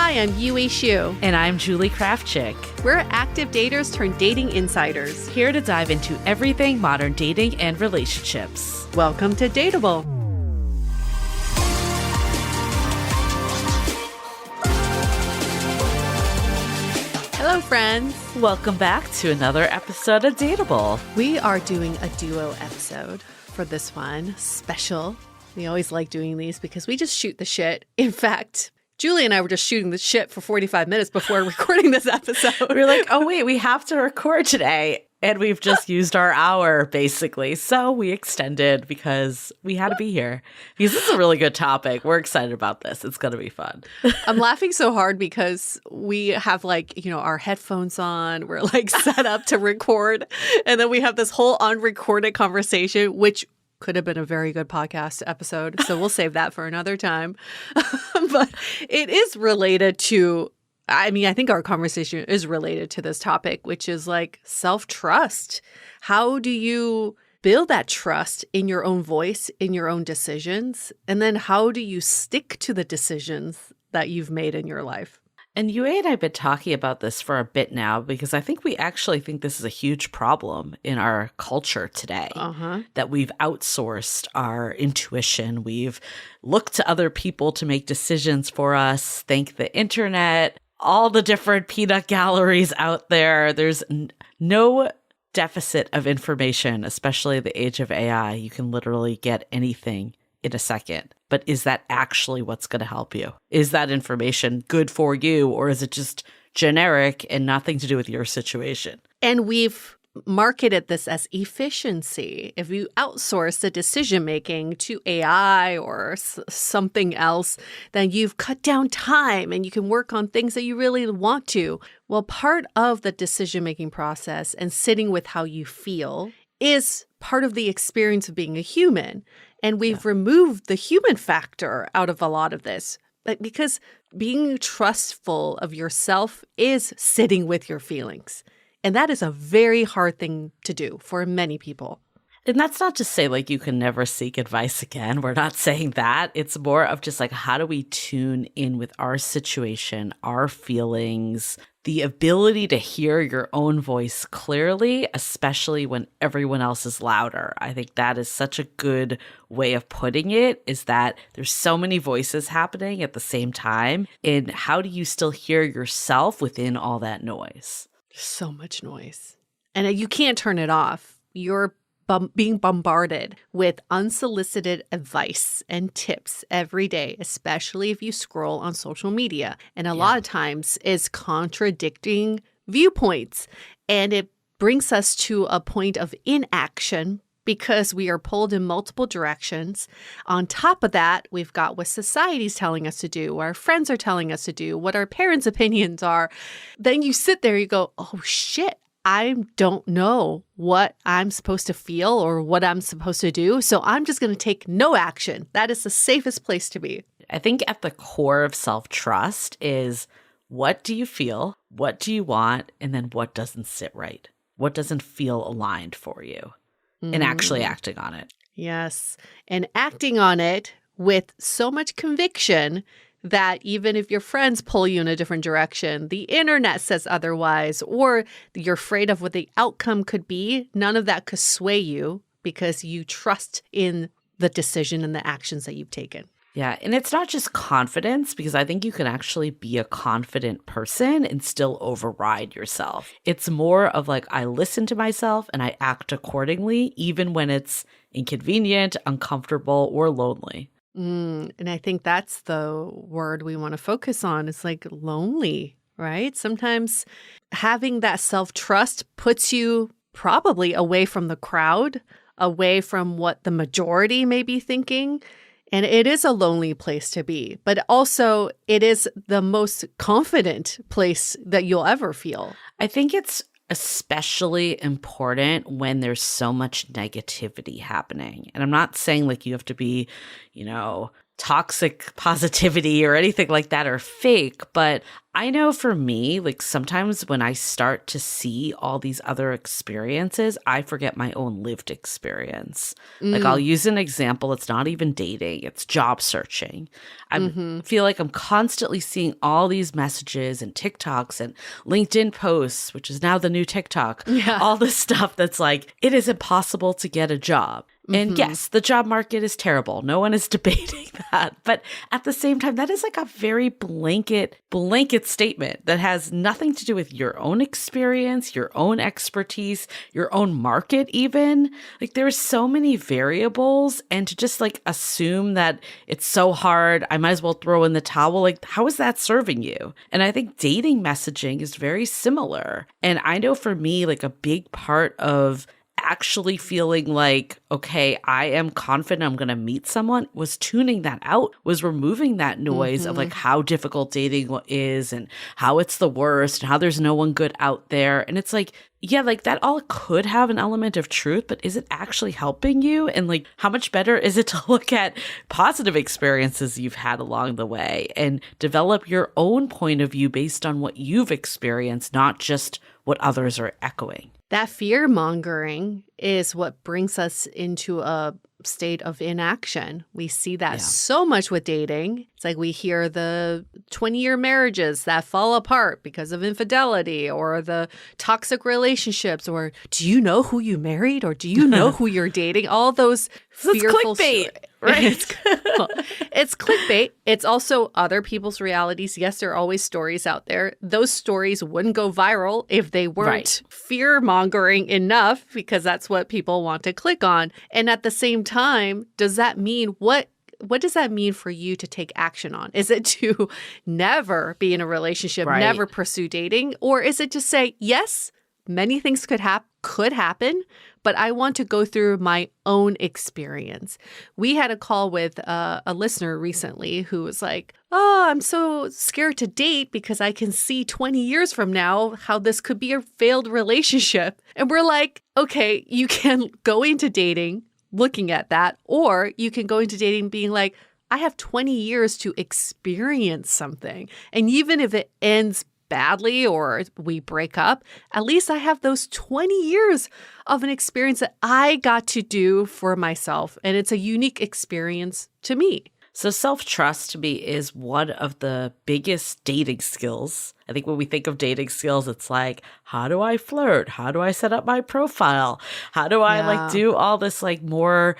Hi, I'm Yue Xu. And I'm Julie Kraftchick. We're active daters turned dating insiders. Here to dive into everything modern dating and relationships. Welcome to DATEABLE. Hello, friends. Welcome back to another episode of DATEABLE. We are doing a duo episode for this one. Special. We always like doing these because we just shoot the shit. In fact, Julie and I were just shooting the shit for 45 minutes before recording this episode. We were like, oh, wait, we have to record today. And we've just used our hour, basically. So we extended because we had to be here. Because this is a really good topic. We're excited about this. It's going to be fun. I'm laughing so hard because we have our headphones on. We're set up to record. And then we have this whole unrecorded conversation, which could have been a very good podcast episode. So we'll save that for another time. But it is related to, I think our conversation is related to this topic, which is self-trust. How do you build that trust in your own voice, in your own decisions? And then how do you stick to the decisions that you've made in your life? And Yue and I have been talking about this for a bit now because I think we actually think this is a huge problem in our culture today, that we've outsourced our intuition. We've looked to other people to make decisions for us, thank the internet, all the different peanut galleries out there. There's no deficit of information, especially the age of AI. You can literally get anything in a second. But is that actually what's going to help you? Is that information good for you, or is it just generic and nothing to do with your situation? And we've marketed this as efficiency. If you outsource the decision-making to AI or something else, then you've cut down time and you can work on things that you really want to. Well, part of the decision-making process and sitting with how you feel is part of the experience of being a human. And we've removed the human factor out of a lot of this. Because being trustful of yourself is sitting with your feelings. And that is a very hard thing to do for many people. And that's not to say you can never seek advice again. We're not saying that. It's more of just how do we tune in with our situation, our feelings, the ability to hear your own voice clearly, especially when everyone else is louder. I think that is such a good way of putting it, is that there's so many voices happening at the same time. And how do you still hear yourself within all that noise? So much noise. And you can't turn it off. You're being bombarded with unsolicited advice and tips every day, especially if you scroll on social media. And a lot of times is contradicting viewpoints. And it brings us to a point of inaction because we are pulled in multiple directions. On top of that, we've got what society's telling us to do, what our friends are telling us to do, what our parents' opinions are. Then you sit there, you go, oh shit. I don't know what I'm supposed to feel or what I'm supposed to do, so I'm just going to take no action. That is the safest place to be. I think at the core of self-trust is, what do you feel? What do you want? And then what doesn't sit right? What doesn't feel aligned for you? And actually acting on it. Yes. And acting on it with so much conviction that even if your friends pull you in a different direction, the internet says otherwise, or you're afraid of what the outcome could be, none of that could sway you because you trust in the decision and the actions that you've taken. Yeah, and it's not just confidence, because I think you can actually be a confident person and still override yourself. It's more of I listen to myself and I act accordingly, even when it's inconvenient, uncomfortable, or lonely. And I think that's the word we want to focus on. It's lonely, right? Sometimes having that self-trust puts you probably away from the crowd, away from what the majority may be thinking. And it is a lonely place to be, but also it is the most confident place that you'll ever feel. I think it's especially important when there's so much negativity happening. And I'm not saying you have to be, toxic positivity or anything like that or fake, but I know for me, like sometimes when I start to see all these other experiences, I forget my own lived experience. Like I'll use an example. It's not even dating, it's job searching. I feel like I'm constantly seeing all these messages and TikToks and LinkedIn posts, which is now the new TikTok, all this stuff that's like, it is impossible to get a job. And yes, the job market is terrible. No one is debating that. But at the same time, that is like a very blanket statement that has nothing to do with your own experience, your own expertise, your own market even. Like there's so many variables, and to just like assume that it's so hard, I might as well throw in the towel. Like, how is that serving you? And I think dating messaging is very similar. And I know for me, like a big part of actually feeling like, okay, I am confident I'm going to meet someone was tuning that out, was removing that noise of like how difficult dating is and how it's the worst and how there's no one good out there. And it's like, yeah, like that all could have an element of truth, but is it actually helping you? And like, how much better is it to look at positive experiences you've had along the way and develop your own point of view based on what you've experienced, not just what others are echoing? That fear mongering is what brings us into a state of inaction. We see that so much with dating. It's like we hear the 20-year marriages that fall apart because of infidelity, or the toxic relationships, or do you know who you married, or do you know who you're dating? All those fearful it's clickbait, right? It's clickbait. It's also other people's realities. Yes, there are always stories out there. Those stories wouldn't go viral if they weren't fear-mongering enough, because that's what people want to click on. And at the same time, does that mean what does that mean for you to take action on? Is it to never be in a relationship, never pursue dating? Or is it to say, yes, many things could happen, but I want to go through my own experience? We had a call with a listener recently who was like, oh, I'm so scared to date because I can see 20 years from now how this could be a failed relationship. And we're like, okay, you can go into dating looking at that, or you can go into dating being like, I have 20 years to experience something. And even if it ends badly or we break up, at least I have those 20 years of an experience that I got to do for myself. And it's a unique experience to me. So self-trust to me is one of the biggest dating skills. I think when we think of dating skills, it's like, how do I flirt? How do I set up my profile? How do I like do all this like more,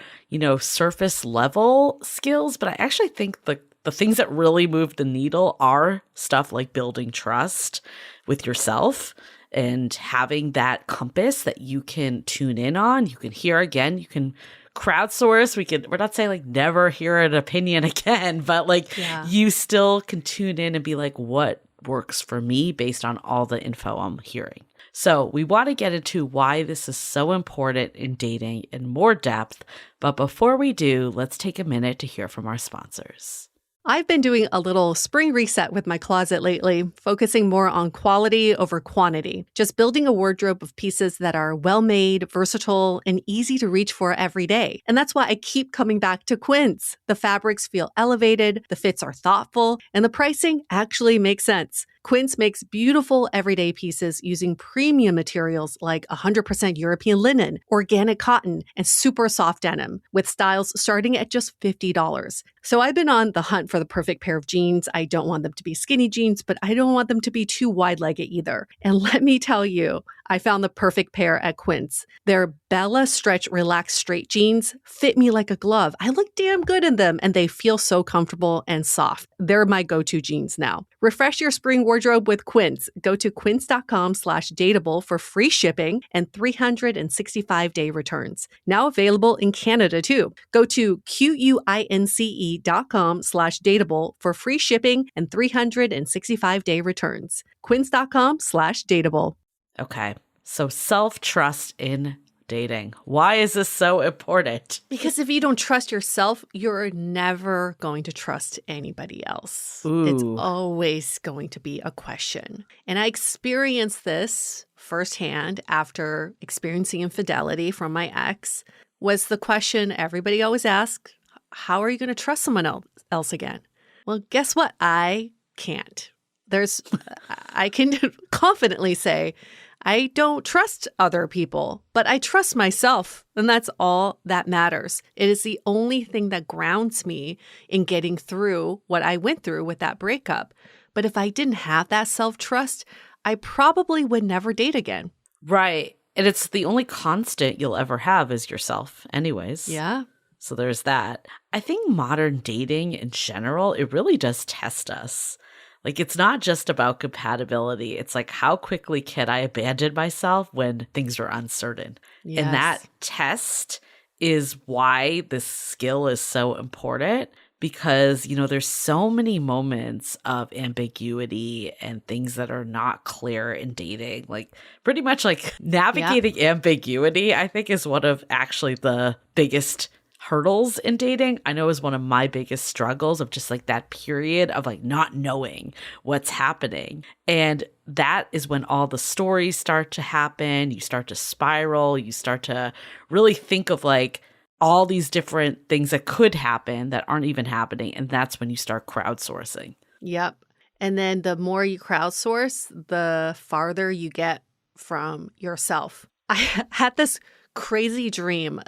surface level skills? But I actually think the things that really move the needle are stuff like building trust with yourself and having that compass that you can tune in on. You can hear again, you can crowdsource. We're not saying like never hear an opinion again, but like you still can tune in and be like, what works for me based on all the info I'm hearing. So we want to get into why this is so important in dating in more depth. But before we do, let's take a minute to hear from our sponsors. I've been doing a little spring reset with my closet lately, focusing more on quality over quantity, just building a wardrobe of pieces that are well-made, versatile, and easy to reach for every day. And that's why I keep coming back to Quince. The fabrics feel elevated, the fits are thoughtful, and the pricing actually makes sense. Quince makes beautiful everyday pieces using premium materials like 100% European linen, organic cotton, and super soft denim, with styles starting at just $50. So I've been on the hunt for the perfect pair of jeans. I don't want them to be skinny jeans, but I don't want them to be too wide-legged either. And let me tell you, I found the perfect pair at Quince. Their Bella Stretch Relaxed Straight jeans fit me like a glove. I look damn good in them, and they feel so comfortable and soft. They're my go-to jeans now. Refresh your spring wardrobe with Quince. Go to quince.com/dateable for free shipping and 365-day returns. Now available in Canada too. Go to quince.com/dateable for free shipping and 365-day returns. Quince.com/dateable. Okay, so self-trust in dating. Why is this so important? Because if you don't trust yourself, you're never going to trust anybody else. Ooh. It's always going to be a question. And I experienced this firsthand after experiencing infidelity from my ex. Was the question everybody always asks, how are you going to trust someone else again? Well, guess what? I can't. I can confidently say, I don't trust other people, but I trust myself. And that's all that matters. It is the only thing that grounds me in getting through what I went through with that breakup. But if I didn't have that self-trust, I probably would never date again. Right. And it's the only constant you'll ever have is yourself anyways. Yeah. So there's that. I think modern dating in general, it really does test us. Like, it's not just about compatibility. It's like, how quickly can I abandon myself when things are uncertain? Yes. And that test is why this skill is so important because, you know, there's so many moments of ambiguity and things that are not clear in dating. Like, pretty much like navigating ambiguity, I think, is one of actually the biggest hurdles in dating. I know is one of my biggest struggles of just like that period of like not knowing what's happening. And that is when all the stories start to happen. You start to spiral. You start to really think of like all these different things that could happen that aren't even happening. And that's when you start crowdsourcing. Yep. And then the more you crowdsource, the farther you get from yourself. I had this crazy dream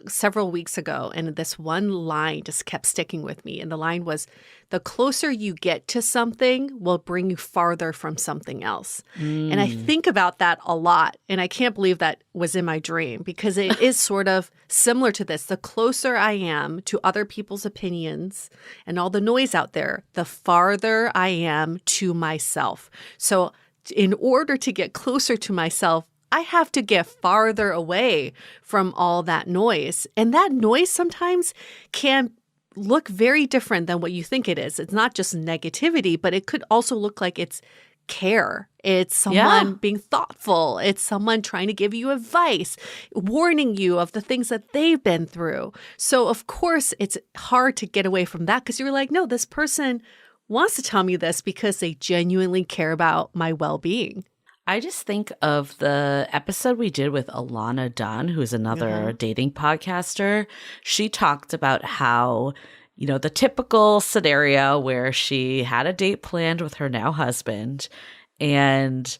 several weeks ago, and this one line just kept sticking with me. And the line was, the closer you get to something will bring you farther from something else. And I think about that a lot. And I can't believe that was in my dream because it is sort of similar to this. The closer I am to other people's opinions and all the noise out there, the farther I am to myself. So in order to get closer to myself, I have to get farther away from all that noise. And that noise sometimes can look very different than what you think it is. It's not just negativity, but it could also look like it's care. It's someone being thoughtful. It's someone trying to give you advice, warning you of the things that they've been through. So, of course, it's hard to get away from that because you're like, no, this person wants to tell me this because they genuinely care about my well-being. I just think of the episode we did with Alana Dunn, who's another dating podcaster. She talked about how, you know, the typical scenario where she had a date planned with her now husband and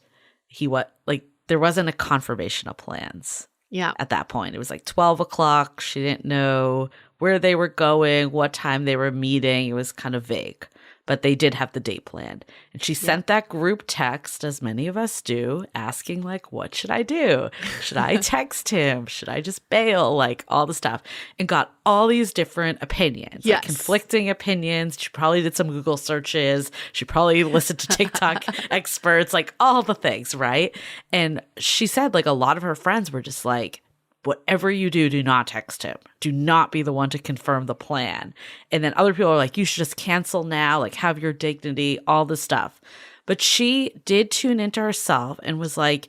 there wasn't a confirmation of plans. Yeah. At that point, it was like 12 o'clock. She didn't know where they were going, what time they were meeting. It was kind of vague. But they did have the date planned. And she sent that group text, as many of us do, asking, like, what should I do? Should I text him? Should I just bail? Like, all the stuff. And got all these different opinions. Like, conflicting opinions. She probably did some Google searches. She probably listened to TikTok experts, like, all the things, right? And she said, like, a lot of her friends were just like, whatever you do, do not text him. Do not be the one to confirm the plan. And then other people are like, you should just cancel now, like have your dignity, all this stuff. But she did tune into herself and was like,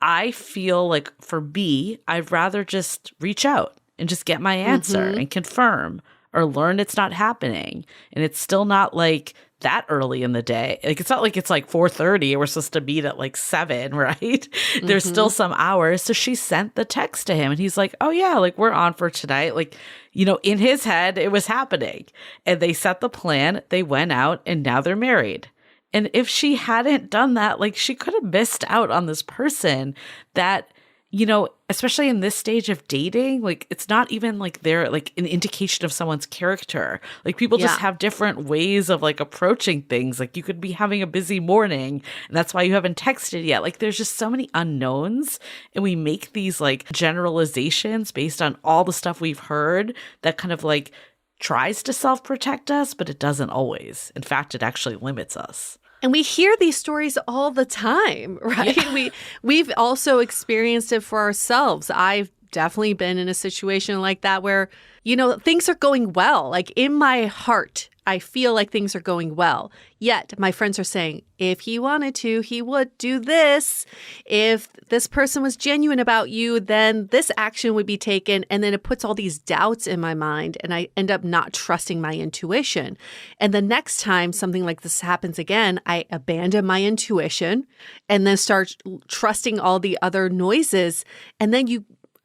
I feel like for me, I'd rather just reach out and just get my answer and confirm or learn it's not happening. And it's still not like that early in the day. Like, it's not like it's like 4:30 and we're supposed to meet at like 7, right? There's still some hours. So she sent the text to him and he's like, oh yeah, like we're on for tonight. Like, you know, in his head, it was happening. And they set the plan, they went out and now they're married. And if she hadn't done that, like she could have missed out on this person that, you know, especially in this stage of dating, like it's not even like they're like an indication of someone's character. Like people just have different ways of like approaching things. Like you could be having a busy morning and that's why you haven't texted yet. Like there's just so many unknowns and we make these like generalizations based on all the stuff we've heard that kind of like tries to self-protect us, but it doesn't always. In fact, it actually limits us. And we hear these stories all the time, right? Yeah. We've also experienced it for ourselves. I've definitely been in a situation like that where, you know, things are going well. Like in my heart, I feel like things are going well. Yet my friends are saying, if he wanted to, he would do this. If this person was genuine about you, then this action would be taken. And then it puts all these doubts in my mind and I end up not trusting my intuition. And the next time something like this happens again, I abandon my intuition and then start trusting all the other noises. And then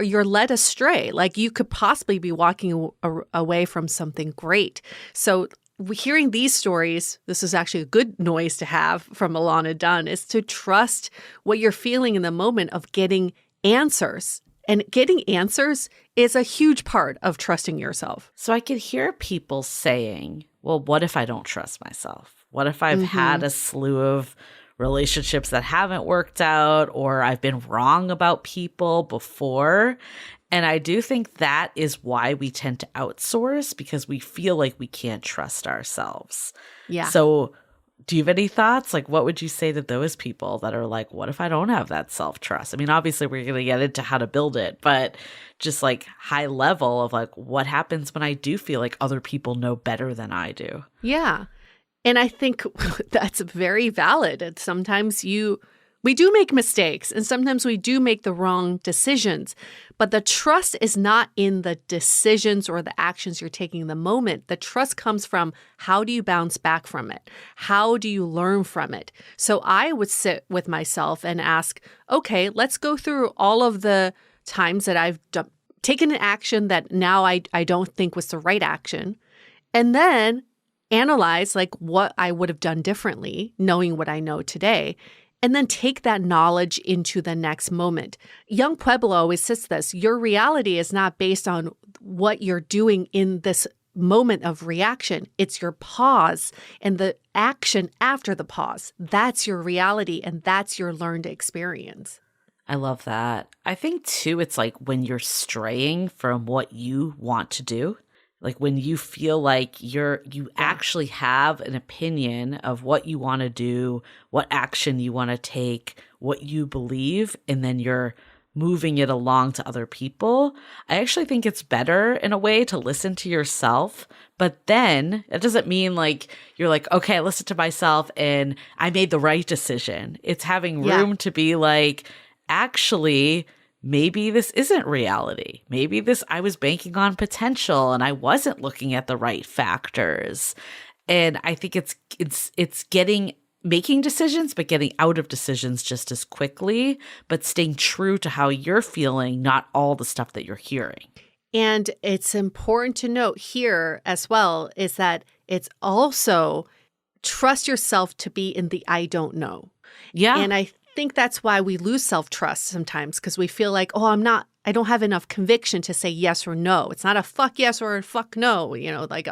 you're led astray. Like you could possibly be walking away from something great. So hearing these stories, this is actually a good noise to have from Alana Dunn, is to trust what you're feeling in the moment of getting answers. And getting answers is a huge part of trusting yourself. So I could hear people saying, well, what if I don't trust myself? What if I've had a slew of relationships that haven't worked out, or I've been wrong about people before? And I do think that is why we tend to outsource, because we feel like we can't trust ourselves. Yeah. So do you have any thoughts? Like, what would you say to those people that are like, what if I don't have that self-trust? I mean, obviously we're going to get into how to build it, but just like high level of like, what happens when I do feel like other people know better than I do? Yeah. And I think that's very valid. And sometimes we do make mistakes, and sometimes we do make the wrong decisions. But the trust is not in the decisions or the actions you're taking in the moment. The trust comes from, how do you bounce back from it? How do you learn from it? So I would sit with myself and ask, okay, let's go through all of the times that I've taken an action that now I don't think was the right action. And then analyze like what I would have done differently, knowing what I know today. And then take that knowledge into the next moment. Young Pueblo always says this: your reality is not based on what you're doing in this moment of reaction. It's your pause and the action after the pause. That's your reality, and that's your learned experience. I love that. I think too, it's like when you're straying from what you want to do. Like when you feel like you actually have an opinion of what you want to do, what action you want to take, what you believe, and then you're moving it along to other people. I actually think it's better in a way to listen to yourself, but then it doesn't mean like you're like, okay, I listened to myself and I made the right decision. It's having room to be like, actually, maybe this isn't reality. Maybe I was banking on potential and I wasn't looking at the right factors. And I think it's making decisions, but getting out of decisions just as quickly, but staying true to how you're feeling, not all the stuff that you're hearing. And it's important to note here as well is that it's also trust yourself to be in the I don't know. Yeah. And I think that's why we lose self-trust sometimes, because we feel like, oh, I don't have enough conviction to say yes or no. It's not a fuck yes or a fuck no. You know, like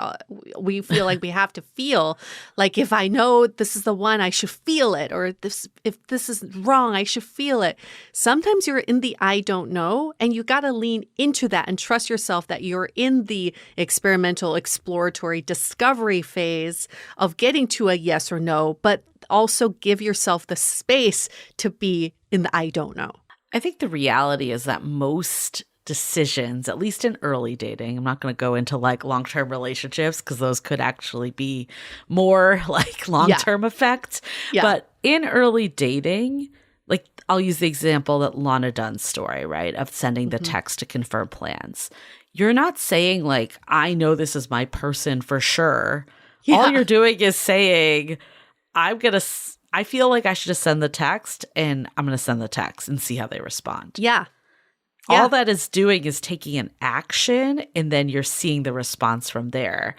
we feel like we have to feel like if I know this is the one, I should feel it. Or if this is wrong, I should feel it. Sometimes you're in the I don't know, and you got to lean into that and trust yourself that you're in the experimental, exploratory, discovery phase of getting to a yes or no, but also give yourself the space to be in the I don't know. I think the reality is that most decisions, at least in early dating, I'm not going to go into like long-term relationships because those could actually be more like long-term effects. Yeah. But in early dating, like I'll use the example that Lana Dunn's story, right, of sending the text to confirm plans. You're not saying like, I know this is my person for sure. Yeah. All you're doing is saying, I feel like I should just send the text, and I'm going to send the text and see how they respond. Yeah. All that is doing is taking an action, and then you're seeing the response from there.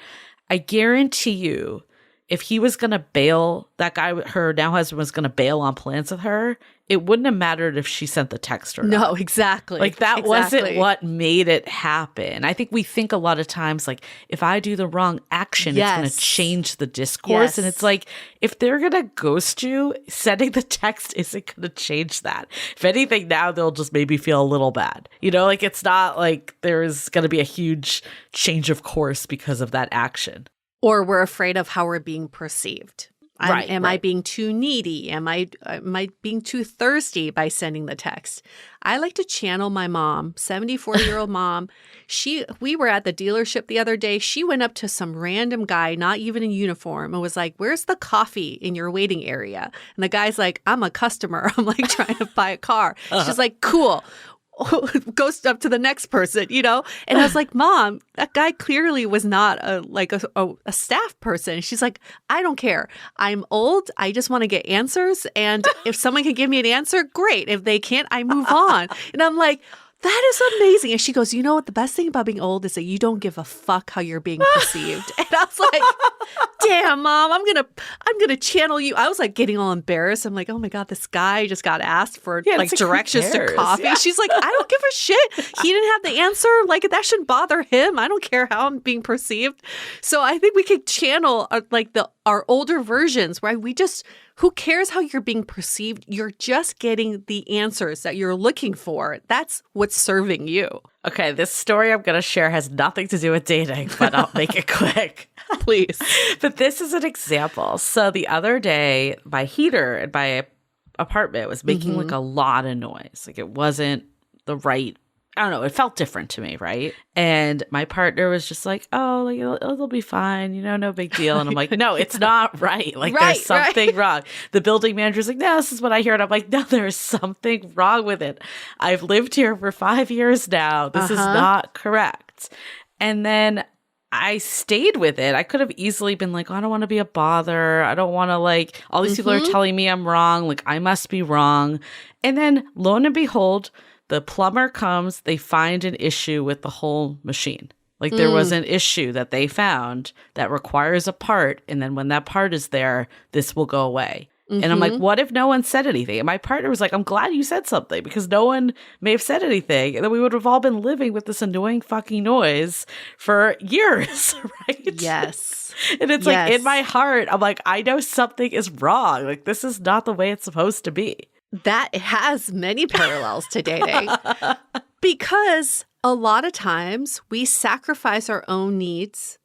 I guarantee you, if he was going to bail, that guy, her now husband was going to bail on plans with her, it wouldn't have mattered if she sent the text or not. No, exactly. Like that wasn't what made it happen. I think we think a lot of times like if I do the wrong action, it's going to change the discourse. Yes. And it's like, if they're going to ghost you, sending the text isn't going to change that. If anything, now they'll just maybe feel a little bad. You know, like it's not like there's going to be a huge change of course because of that action. Or we're afraid of how we're being perceived. Am I being too needy? Am I being too thirsty by sending the text? I like to channel my mom, 74-year-old mom. We were at the dealership the other day. She went up to some random guy, not even in uniform, and was like, "Where's the coffee in your waiting area?" And the guy's like, "I'm a customer. I'm like trying to buy a car." She's like, "Cool." Goes up to the next person, you know? And I was like, "Mom, that guy clearly was not a staff person." She's like, "I don't care. I'm old. I just want to get answers. And if someone can give me an answer, great. If they can't, I move on." And I'm like, That is amazing. And she goes, you know what? The best thing about being old is that you don't give a fuck how you're being perceived. And I was like, damn, Mom, I'm gonna channel you. I was like getting all embarrassed. I'm like, oh my God, this guy just got asked for like directions to coffee. Yeah. She's like, I don't give a shit. He didn't have the answer. Like that shouldn't bother him. I don't care how I'm being perceived. So I think we could channel our older versions, right? Who cares how you're being perceived? You're just getting the answers that you're looking for. That's what's serving you. Okay, this story I'm going to share has nothing to do with dating, but I'll make it quick. Please. But this is an example. So the other day, my heater in my apartment was making like a lot of noise. Like it wasn't the right, I don't know, it felt different to me, right? And my partner was just like, oh, like it'll be fine, no big deal. And I'm like, no, it's not right. Like there's something wrong. The building manager's like, no, this is what I hear. And I'm like, no, there's something wrong with it. I've lived here for 5 years now. This is not correct. And then I stayed with it. I could have easily been like, oh, I don't want to be a bother. I don't want to like, all these people are telling me I'm wrong. Like I must be wrong. And then lo and behold, the plumber comes, they find an issue with the whole machine. Like there was an issue that they found that requires a part. And then when that part is there, this will go away. And I'm like, what if no one said anything? And my partner was like, I'm glad you said something because no one may have said anything. And then we would have all been living with this annoying fucking noise for years, right? Yes. And it's like in my heart, I'm like, I know something is wrong. Like this is not the way it's supposed to be. That has many parallels to dating because a lot of times we sacrifice our own needs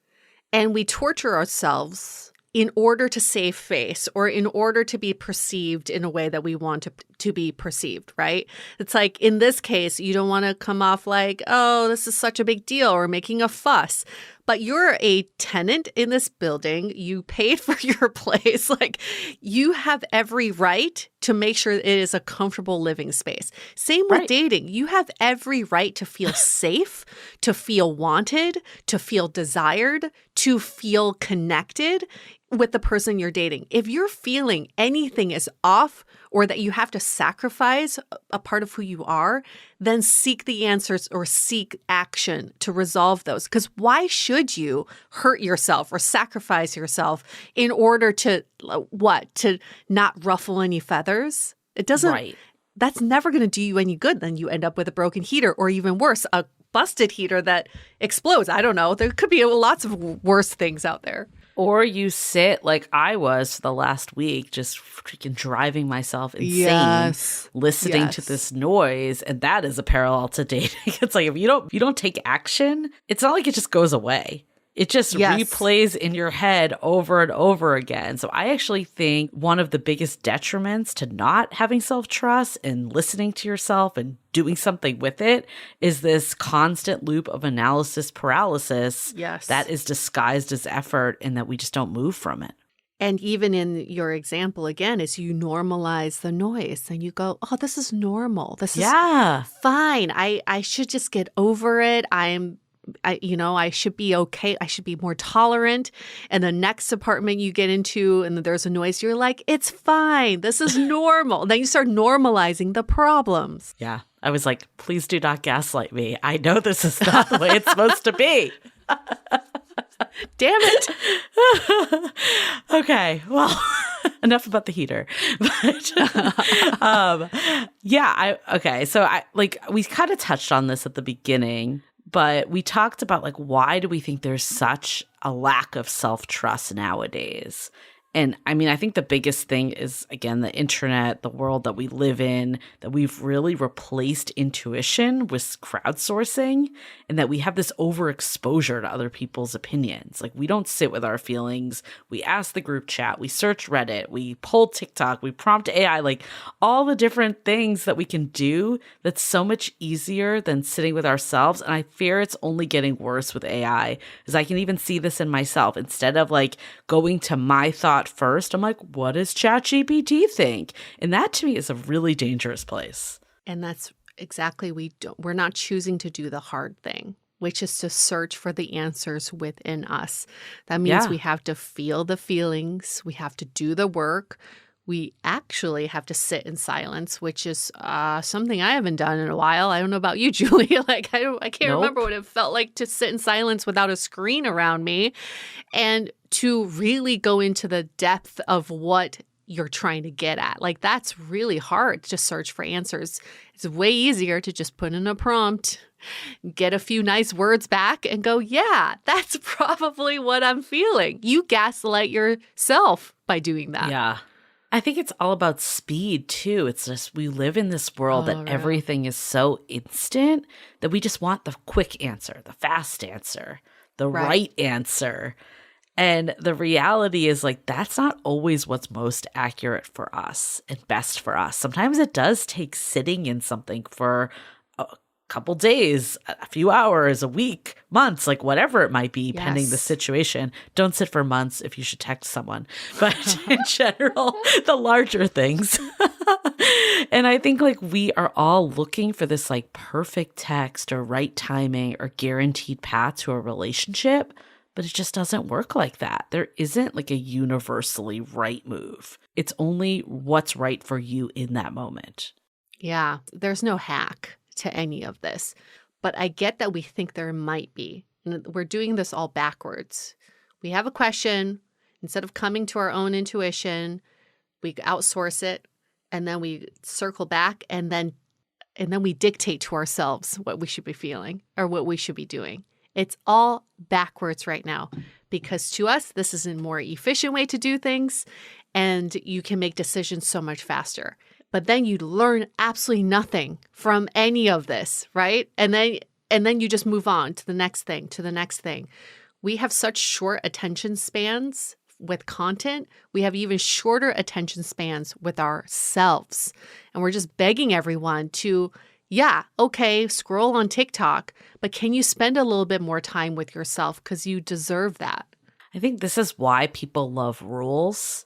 and we torture ourselves in order to save face or in order to be perceived in a way that we want to be perceived, right? It's like in this case, you don't want to come off like, oh, this is such a big deal or making a fuss. But you're a tenant in this building. You paid for your place. Like you have every right to make sure it is a comfortable living space. Same with dating. You have every right to feel safe, to feel wanted, to feel desired, to feel connected with the person you're dating. If you're feeling anything is off or that you have to sacrifice a part of who you are, then seek the answers or seek action to resolve those. Because why should you hurt yourself or sacrifice yourself in order to, to not ruffle any feathers? It doesn't, that's never going to do you any good. Then you end up with a broken heater or even worse, a busted heater that explodes. I don't know. There could be lots of worse things out there. Or you sit like I was for the last week, just freaking driving myself insane, listening to this noise. And that is a parallel to dating. It's like if you don't take action, it's not like it just goes away. It just replays in your head over and over again. So I actually think one of the biggest detriments to not having self-trust and listening to yourself and doing something with it is this constant loop of analysis paralysis that is disguised as effort and that we just don't move from it. And even in your example, again, is you normalize the noise and you go, oh, this is normal. This is fine. I should just get over it. I should be okay. I should be more tolerant. And the next apartment you get into and there's a noise, you're like, it's fine. This is normal. Then you start normalizing the problems. Yeah. I was like, please do not gaslight me. I know this is not the way it's supposed to be. Damn it. Okay. Well, enough about the heater. But So we kind of touched on this at the beginning. But we talked about why do we think there's such a lack of self-trust nowadays? And I mean, I think the biggest thing is, again, the internet, the world that we live in, that we've really replaced intuition with crowdsourcing and that we have this overexposure to other people's opinions. Like we don't sit with our feelings. We ask the group chat, we search Reddit, we pull TikTok, we prompt AI, all the different things that we can do that's so much easier than sitting with ourselves. And I fear it's only getting worse with AI because I can even see this in myself. Instead of going to my thought first, I'm like, what does ChatGPT think? And that to me is a really dangerous place. And that's exactly, we're not choosing to do the hard thing, which is to search for the answers within us. That means we have to feel the feelings, we have to do the work, we actually have to sit in silence, which is something I haven't done in a while. I don't know about you, Julie. Like, I can't remember what it felt like to sit in silence without a screen around me and to really go into the depth of what you're trying to get at. Like, that's really hard to search for answers. It's way easier to just put in a prompt, get a few nice words back and go, yeah, that's probably what I'm feeling. You gaslight yourself by doing that. Yeah. I think it's all about speed too. It's just we live in this world that everything is so instant that we just want the quick answer, the fast answer, the right answer. And the reality is like that's not always what's most accurate for us and best for us. Sometimes it does take sitting in something for a couple days, a few hours, a week, months, like whatever it might be, pending the situation. Don't sit for months if you should text someone. But in general, the larger things. And I think like we are all looking for this like perfect text or right timing or guaranteed path to a relationship. But it just doesn't work like that. There isn't like a universally right move. It's only what's right for you in that moment. Yeah, there's no hack to any of this. But I get that we think there might be. And we're doing this all backwards. We have a question. Instead of coming to our own intuition, we outsource it. And then we circle back. And then we dictate to ourselves what we should be feeling or what we should be doing. It's all backwards right now because to us, this is a more efficient way to do things and you can make decisions so much faster. But then you learn absolutely nothing from any of this, right? And then you just move on to the next thing, to the next thing. We have such short attention spans with content. We have even shorter attention spans with ourselves. And we're just begging everyone to scroll on TikTok, but can you spend a little bit more time with yourself because you deserve that? I think this is why people love rules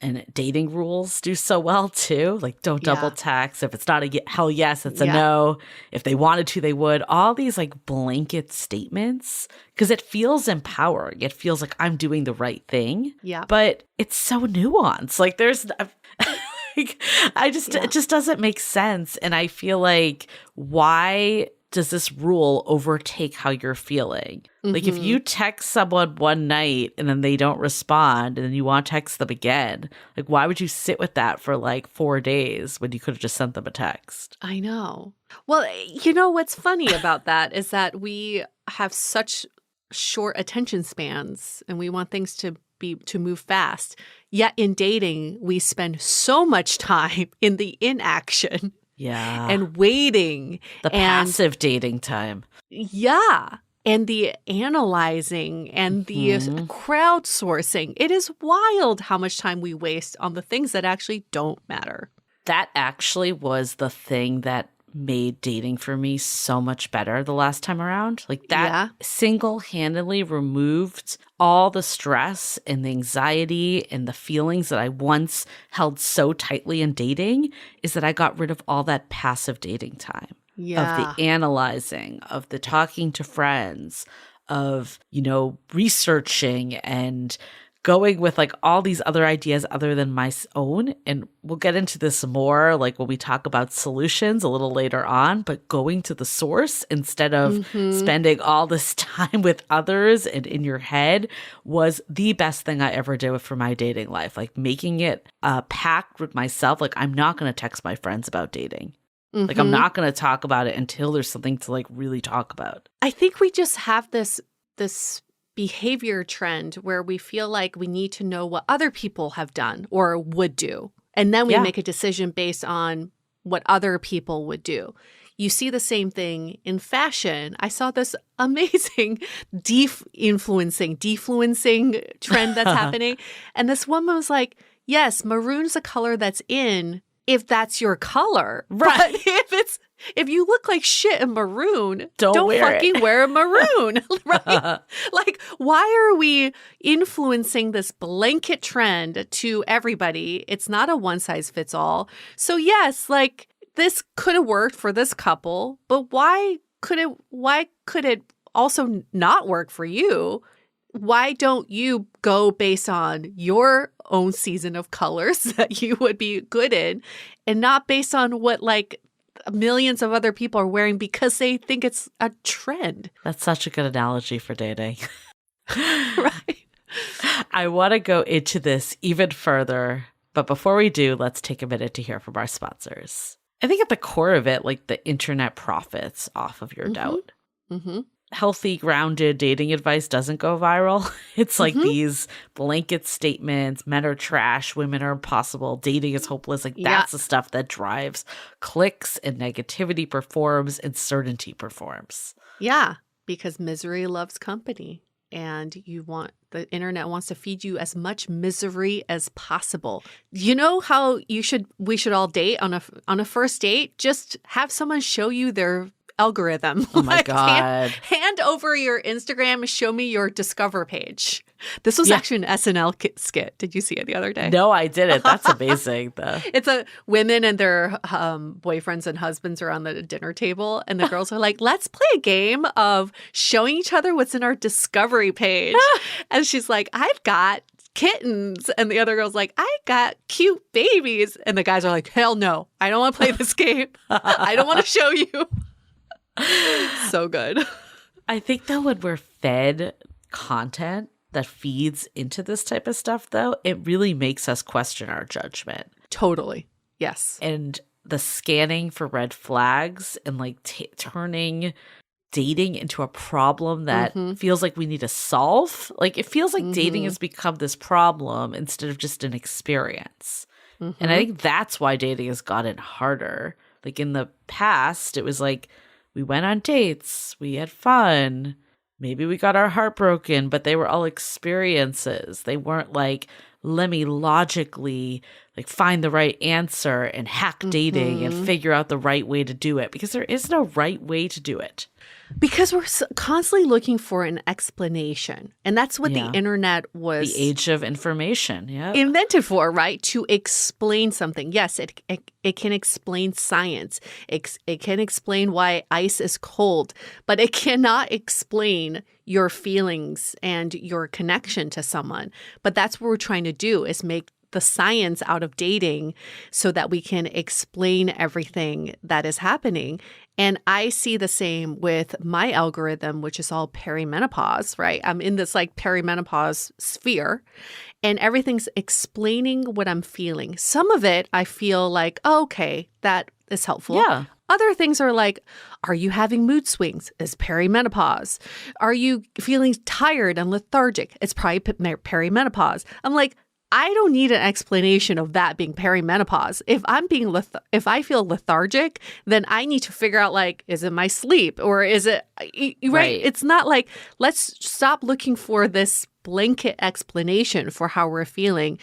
and dating rules do so well too. Like don't double text. If it's not a hell yes, it's a no. If they wanted to, they would. All these like blanket statements because it feels empowering. It feels like I'm doing the right thing. Yeah. But it's so nuanced. Like there's... it just doesn't make sense. And I feel like, why does this rule overtake how you're feeling? Mm-hmm. Like if you text someone one night and then they don't respond and then you want to text them again, like why would you sit with that for like 4 days when you could have just sent them a text? I know. Well, you know, what's funny about that is that we have such short attention spans and we want things to move fast. Yet in dating, we spend so much time in the inaction. Yeah. And waiting. The passive dating time. Yeah. And the analyzing and the crowdsourcing. It is wild how much time we waste on the things that actually don't matter. That actually was the thing that made dating for me so much better the last time around. Like that single-handedly removed all the stress and the anxiety and the feelings that I once held so tightly in dating is that I got rid of all that passive dating time. Yeah. Of the analyzing, of the talking to friends, of, you know, researching and going with like all these other ideas other than my own. And we'll get into this more like when we talk about solutions a little later on, but going to the source instead of spending all this time with others and in your head was the best thing I ever did for my dating life. Like making it a pact with myself. Like I'm not going to text my friends about dating. Like I'm not going to talk about it until there's something to like really talk about. I think we just have this behavior trend where we feel like we need to know what other people have done or would do. And then we make a decision based on what other people would do. You see the same thing in fashion. I saw this amazing defluencing trend that's happening. And this woman was like, yes, maroon's a color that's in if that's your color. Right. But if you look like shit in maroon, don't fucking wear a maroon, right? Like, why are we influencing this blanket trend to everybody? It's not a one size fits all. So yes, like this could have worked for this couple, but why could it also not work for you? why don't you go based on your own season of colors that you would be good in and not based on what like millions of other people are wearing because they think it's a trend? That's such a good analogy for dating. Right. I want to go into this even further, but before we do, let's take a minute to hear from our sponsors. I think at the core of it, like the internet profits off of your doubt. Mm-hmm. Healthy, grounded dating advice doesn't go viral. It's like these blanket statements, men are trash, women are impossible, dating is hopeless. Like that's the stuff that drives clicks and negativity performs and certainty performs. Yeah, because misery loves company. And the internet wants to feed you as much misery as possible. You know how we should all date on a first date? Just have someone show you their algorithm. Oh my God. Hand over your Instagram and show me your Discover page. This was actually an SNL skit. Did you see it the other day? No, I didn't. That's amazing. It's women and their boyfriends and husbands are on the dinner table, and the girls are like, let's play a game of showing each other what's in our Discovery page. And she's like, I've got kittens. And the other girl's like, I got cute babies. And the guys are like, hell no, I don't want to play this game. I don't want to show you. So good. I think though when we're fed content that feeds into this type of stuff, though, it really makes us question our judgment. Totally. Yes. And the scanning for red flags and like turning dating into a problem that feels like we need to solve. Like it feels like dating has become this problem instead of just an experience. And I think that's why dating has gotten harder. Like in the past, it was like we went on dates, we had fun, maybe we got our heart broken, but they were all experiences. They weren't like, let me logically like find the right answer and hack dating and figure out the right way to do it, because there is no right way to do it. Because we're constantly looking for an explanation. And that's what the internet was. The age of information, invented for, right? To explain something. Yes, it can explain science. It can explain why ice is cold. But it cannot explain your feelings and your connection to someone. But that's what we're trying to do, is make the science out of dating so that we can explain everything that is happening. And I see the same with my algorithm, which is all perimenopause, right? I'm in this like perimenopause sphere, and everything's explaining what I'm feeling. Some of it I feel like, oh, okay, that is helpful. Yeah. Other things are like, are you having mood swings? It's perimenopause. Are you feeling tired and lethargic? It's probably perimenopause. I'm like, I don't need an explanation of that being perimenopause. If if I feel lethargic, then I need to figure out, like, is it my sleep or is it right? It's not like, let's stop looking for this blanket explanation for how we're feeling,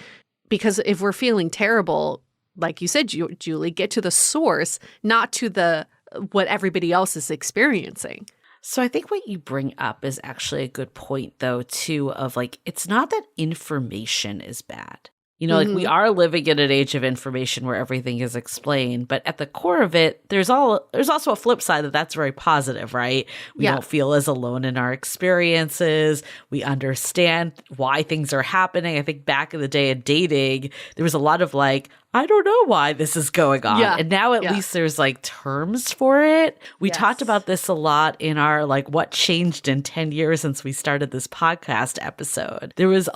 because if we're feeling terrible, like you said, Julie, get to the source, not to what everybody else is experiencing. So I think what you bring up is actually a good point, though, too, of like, it's not that information is bad. You know, like we are living in an age of information where everything is explained, but at the core of it, there's also a flip side that's very positive, right? We don't feel as alone in our experiences. We understand why things are happening. I think back in the day of dating, there was a lot of like, I don't know why this is going on. And now at least there's like terms for it. We talked about this a lot in our like what changed in 10 years since we started this podcast episode. There's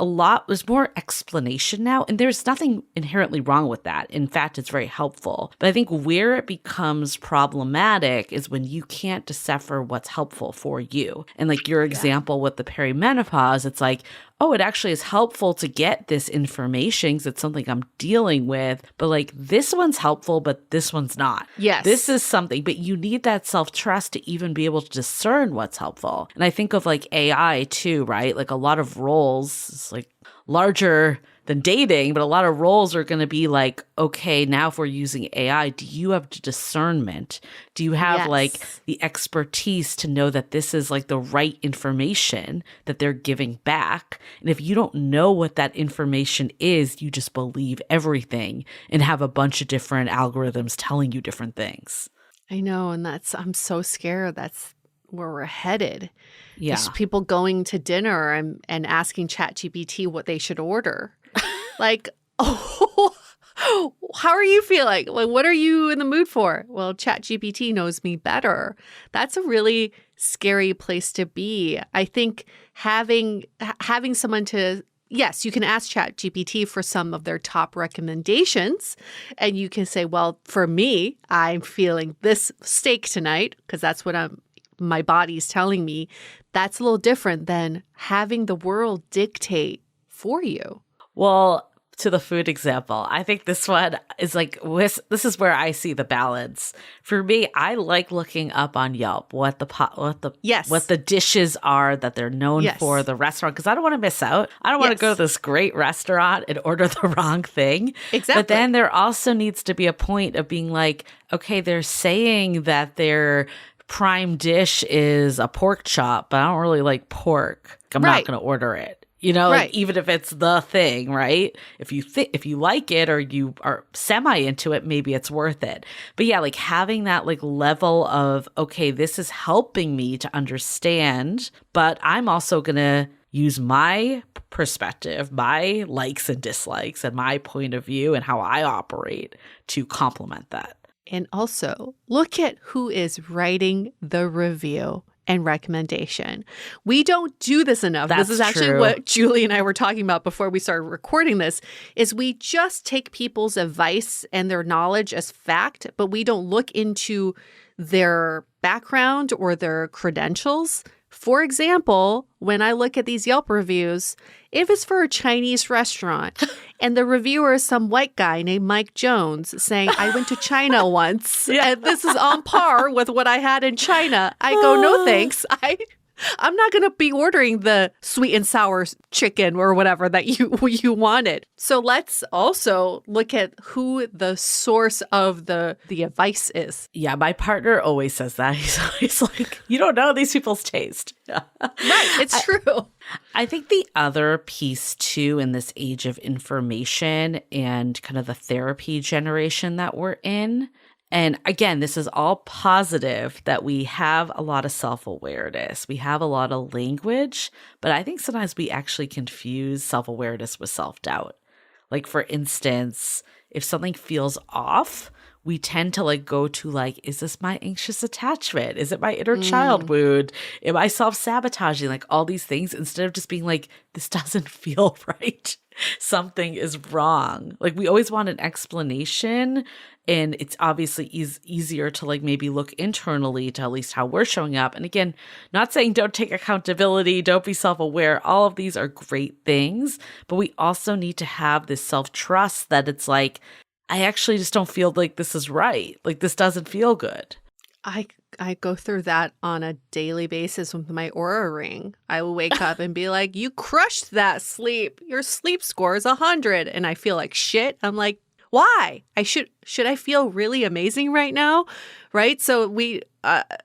more explanation now, and there's nothing inherently wrong with that. In fact, it's very helpful. But I think where it becomes problematic is when you can't decipher what's helpful for you. And like your example with the perimenopause, it's like, oh, it actually is helpful to get this information because it's something I'm dealing with. But like this one's helpful, but this one's not. Yes. This is something, but you need that self-trust to even be able to discern what's helpful. And I think of like AI too, right? Like a lot of roles, it's like larger than dating, but a lot of roles are going to be like, okay, now if we're using AI, do you have discernment? Do you have like the expertise to know that this is like the right information that they're giving back? And if you don't know what that information is, you just believe everything and have a bunch of different algorithms telling you different things. I know. And I'm so scared. That's where we're headed. Yeah. There's people going to dinner and asking ChatGPT what they should order. Like, oh, how are you feeling? Like, what are you in the mood for? Well, ChatGPT knows me better. That's a really scary place to be. I think having someone to, yes, you can ask ChatGPT for some of their top recommendations, and you can say, well, for me, I'm feeling this steak tonight because that's what my body's telling me. That's a little different than having the world dictate for you. Well, to the food example, I think this one is like, this is where I see the balance. For me, I like looking up on Yelp what the dishes are that they're known for, the restaurant, because I don't want to miss out. I don't want to go to this great restaurant and order the wrong thing. Exactly. But then there also needs to be a point of being like, okay, they're saying that their prime dish is a pork chop, but I don't really like pork. I'm not going to order it. You know, like, even if it's the thing, right? If you like it or you are semi into it, maybe it's worth it. But yeah, like having that like level of, okay, this is helping me to understand, but I'm also going to use my perspective, my likes and dislikes, and my point of view and how I operate to complement that. And also look at who is writing the review and recommendation. We don't do this enough. This is actually what Julie and I were talking about before we started recording this, is we just take people's advice and their knowledge as fact, but we don't look into their background or their credentials. For example, when I look at these Yelp reviews, if it's for a Chinese restaurant and the reviewer is some white guy named Mike Jones saying, I went to China once and this is on par with what I had in China, I go, no thanks. I'm not going to be ordering the sweet and sour chicken or whatever that you wanted. So let's also look at who the source of the advice is. Yeah, my partner always says that. He's always like, you don't know these people's taste. Right, it's true. I think the other piece too in this age of information and kind of the therapy generation that we're in, and again, this is all positive that we have a lot of self-awareness. We have a lot of language, but I think sometimes we actually confuse self-awareness with self-doubt. Like, for instance, if something feels off, we tend to like go to like, is this my anxious attachment? Is it my inner child wound? Am I self-sabotaging? Like all these things, instead of just being like, this doesn't feel right. Something is wrong. Like we always want an explanation. And it's obviously easier to like maybe look internally to at least how we're showing up. And again, not saying don't take accountability, don't be self-aware. All of these are great things. But we also need to have this self-trust that it's like, I actually just don't feel like this is right. Like this doesn't feel good. I go through that on a daily basis with my Aura ring. I will wake up and be like, you crushed that sleep. Your sleep score is 100. And I feel like shit. I'm like, why? Should I feel really amazing right now? Right? So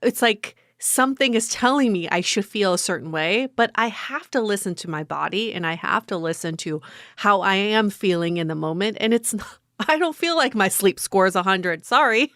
it's like something is telling me I should feel a certain way, but I have to listen to my body and I have to listen to how I am feeling in the moment. And I don't feel like my sleep score is 100. Sorry.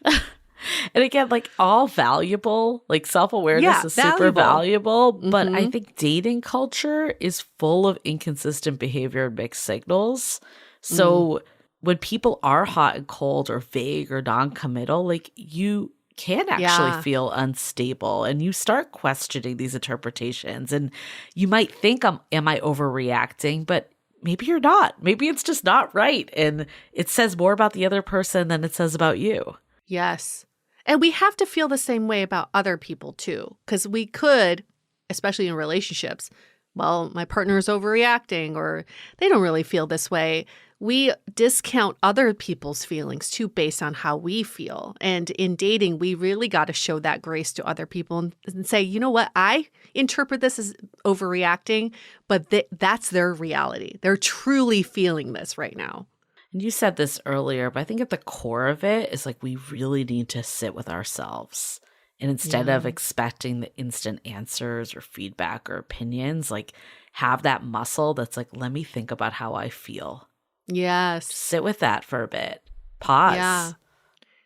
And again, like all valuable, like self-awareness is super valuable. But I think dating culture is full of inconsistent behavior and mixed signals. So when people are hot and cold or vague or non-committal, like you can actually feel unstable and you start questioning these interpretations. And you might think, am I overreacting? But maybe you're not. Maybe it's just not right. And it says more about the other person than it says about you. Yes. And we have to feel the same way about other people too. Because we could, especially in relationships, well, my partner is overreacting or they don't really feel this way. We discount other people's feelings too based on how we feel. And in dating, we really got to show that grace to other people and say, you know what, I interpret this as overreacting, but that's their reality. They're truly feeling this right now. And you said this earlier, but I think at the core of it is like we really need to sit with ourselves. And instead of expecting the instant answers or feedback or opinions, like have that muscle that's like, let me think about how I feel. Yes. Sit with that for a bit. Pause. Yeah.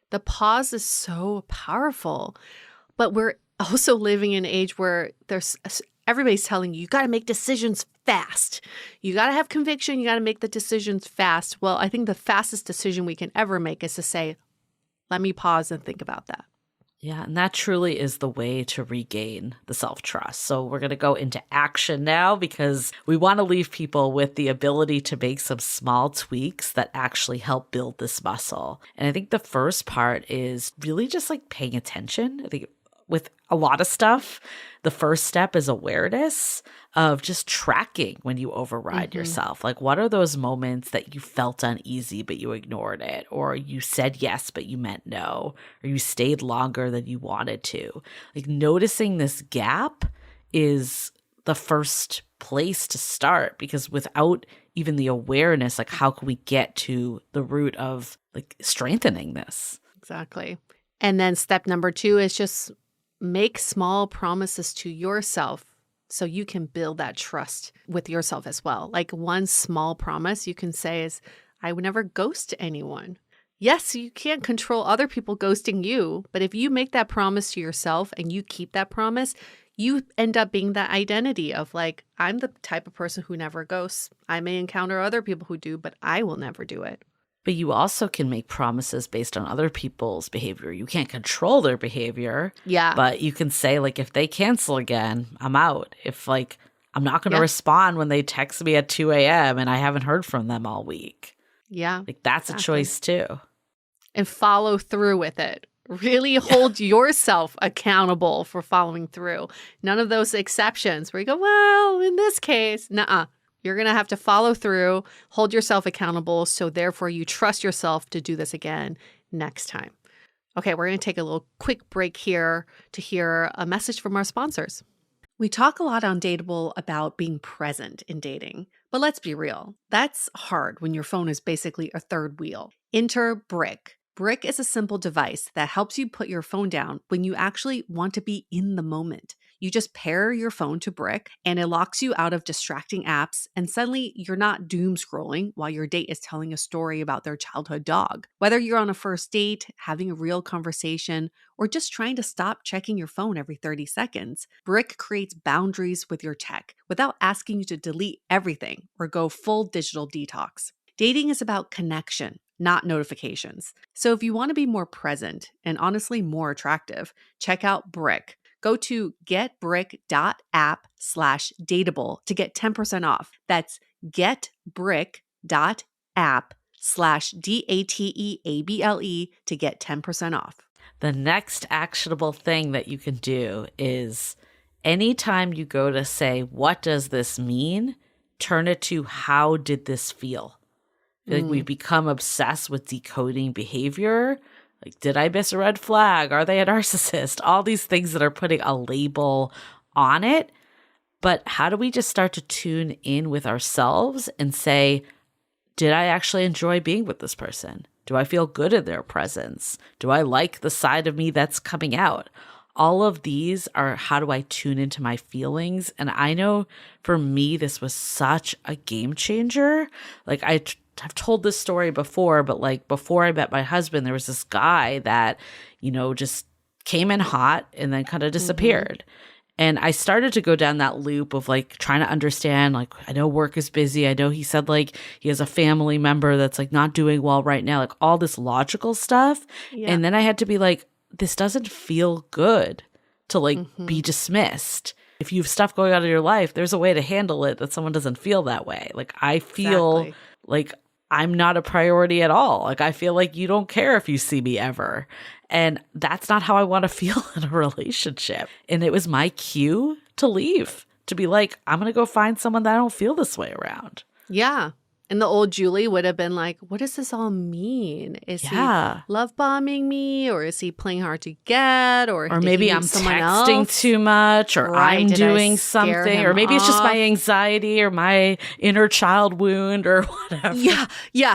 The pause is so powerful. But we're also living in an age where everybody's telling you, you got to make decisions fast. You got to have conviction. You got to make the decisions fast. Well, I think the fastest decision we can ever make is to say, let me pause and think about that. Yeah, and that truly is the way to regain the self-trust. So we're going to go into action now because we want to leave people with the ability to make some small tweaks that actually help build this muscle. And I think the first part is really just like paying attention. I think with a lot of stuff, the first step is awareness of just tracking when you override yourself. Like, what are those moments that you felt uneasy, but you ignored it? Or you said yes, but you meant no? Or you stayed longer than you wanted to? Like, noticing this gap is the first place to start, because without even the awareness, like, how can we get to the root of like strengthening this? Exactly. And then step number 2 is just make small promises to yourself so you can build that trust with yourself as well. Like, one small promise you can say is, I would never ghost anyone. Yes, you can't control other people ghosting you, but if you make that promise to yourself and you keep that promise, you end up being that identity of like, I'm the type of person who never ghosts. I may encounter other people who do, but I will never do it. But you also can make promises based on other people's behavior. You can't control their behavior. Yeah. But you can say, like, if they cancel again, I'm out. If, like, I'm not going to respond when they text me at 2 a.m. and I haven't heard from them all week. Yeah. Like, that's a choice too. And follow through with it. Really hold yourself accountable for following through. None of those exceptions where you go, well, in this case, nuh-uh. You're going to have to follow through, hold yourself accountable, so therefore you trust yourself to do this again next time. Okay, we're going to take a little quick break here to hear a message from our sponsors. We talk a lot on Dateable about being present in dating, but let's be real. That's hard when your phone is basically a third wheel. Enter Brick. Brick is a simple device that helps you put your phone down when you actually want to be in the moment. You just pair your phone to Brick and it locks you out of distracting apps, and suddenly you're not doom scrolling while your date is telling a story about their childhood dog. Whether you're on a first date, having a real conversation, or just trying to stop checking your phone every 30 seconds, Brick creates boundaries with your tech without asking you to delete everything or go full digital detox. Dating is about connection, not notifications. So if you want to be more present and honestly more attractive, check out Brick. Go to getbrick.app/dateable to get 10% off. That's getbrick.app/dateable to get 10% off. The next actionable thing that you can do is anytime you go to say, what does this mean? Turn it to, how did this feel? I feel like we've become obsessed with decoding behavior. Like, did I miss a red flag? Are they a narcissist? All these things that are putting a label on it. But how do we just start to tune in with ourselves and say, did I actually enjoy being with this person? Do I feel good in their presence? Do I like the side of me that's coming out? All of these are, how do I tune into my feelings? And I know for me, this was such a game changer. Like, I've told this story before, but like before I met my husband, there was this guy that, you know, just came in hot and then kind of disappeared. And I started to go down that loop of like trying to understand, like, I know work is busy. I know he said like he has a family member that's like not doing well right now, like all this logical stuff. Yeah. And then I had to be like, this doesn't feel good to like be dismissed. If you have stuff going on in your life, there's a way to handle it that someone doesn't feel that way. Like, I feel like I'm not a priority at all. Like, I feel like you don't care if you see me ever. And that's not how I want to feel in a relationship. And it was my cue to leave, to be like, I'm going to go find someone that I don't feel this way around. Yeah. And the old Julie would have been like, what does this all mean? Is he love bombing me? Or is he playing hard to get? Or maybe I'm texting too much, or I'm doing something, or maybe it's just my anxiety or my inner child wound or whatever. Yeah.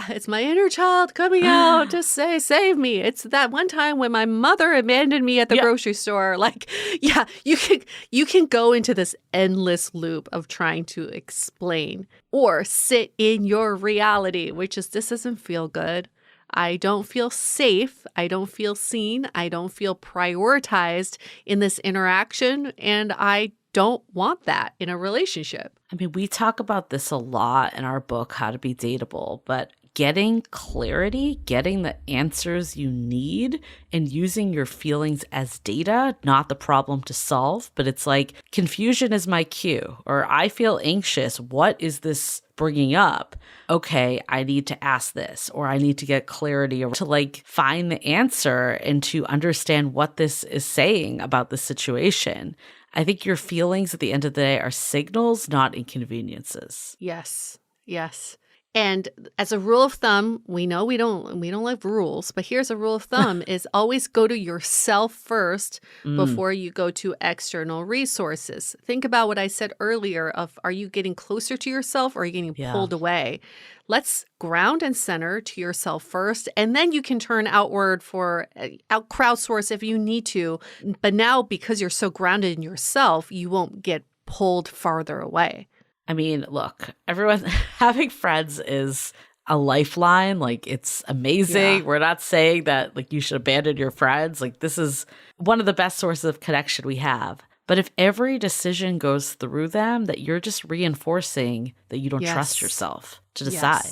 It's my inner child coming out to say, save me. It's that one time when my mother abandoned me at the grocery store. Like, you can go into this endless loop of trying to explain or sit in your reality, which is, this doesn't feel good. I don't feel safe. I don't feel seen. I don't feel prioritized in this interaction. And I don't want that in a relationship. I mean, we talk about this a lot in our book, How to Be Dateable, but getting clarity, getting the answers you need, and using your feelings as data, not the problem to solve, but it's like confusion is my cue, or I feel anxious. What is this bringing up? Okay, I need to ask this, or I need to get clarity, or to like find the answer and to understand what this is saying about the situation. I think your feelings at the end of the day are signals, not inconveniences. Yes. Yes. And as a rule of thumb, we know we don't like rules, but here's a rule of thumb is always go to yourself first before you go to external resources. Think about what I said earlier of, are you getting closer to yourself or are you getting pulled away? Let's ground and center to yourself first, and then you can turn outward for crowdsource if you need to. But now, because you're so grounded in yourself, you won't get pulled farther away. I mean, look, everyone having friends is a lifeline. Like, it's amazing. Yeah. We're not saying that like you should abandon your friends. Like, this is one of the best sources of connection we have. But if every decision goes through them, that you're just reinforcing that you don't trust yourself to decide.